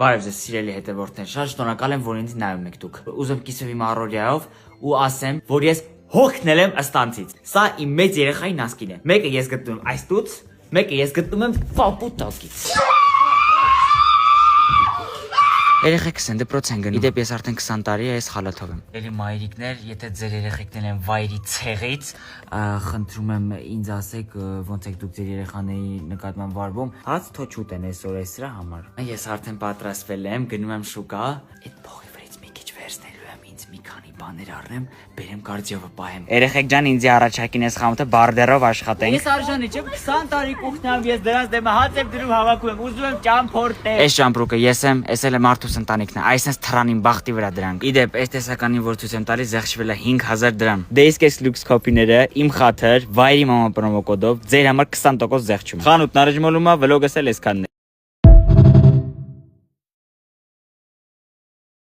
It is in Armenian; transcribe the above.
Բարև ձեզ սիրելի հետևորդներ, շատ շնորհակալ եմ, որ ինձ նայում եք դուք։ Ուզում կիսվեմ իմ առօրյայով ու ասեմ, որ ես հոգնել եմ ըստանցից։ Սա իմ մեծ երեխայի նասկին է։ Մեկը ես գտնում եմ այս տուց, մեկը ես գտնում եմ պապու տակից։ Երեխեքս են դպրոց են գնում։ Իդեպ ես արդեն 20 տարի է այս խալաթով եմ։ Էլի մայրիկներ, եթե ձեր երեխեքն են վայրի ցեղից, խնդրում եմ ինձ ասեք ոնց եք դուք ձեր երեխաների նկատմամբ վարվում։ Հաց թո չուտեն այսօր այս սրա համար։ Ես արդեն պատրաստվել եմ, գնում եմ շուկա, այդ փողի վրից մի քիչ վերցնելու եմ ինձ մի քանի բաներ առնեմ, բերեմ կարծիովը պահեմ։ Երեխեք ջան, ինձ առաջարկին ես խանութը բարդերով աշխատենք։ Ես արժանի չեմ 20 տարի կուխնամ, ես դրանց դեմ հաց եմ դնում հավաքում եմ, ուզում եմ ճամփորդել։ Այս ճամփրուկը ես եմ, այս էլ է մարդուս ընտանիքն է, այսպես թրանին բախտի վրա դրանք։ Իդեպ, այս տեսականին որ ցույց եմ տալիս, զեղչվել է 5000 դրամ։ Դե իսկ այս լյուքս կոպիները իմ խաթր, վայրի մամա պրոմո կոդով ձեր համար 20% զեղչում։ Խանութն արժմոլումա, վլոգս էլ այսքանն է։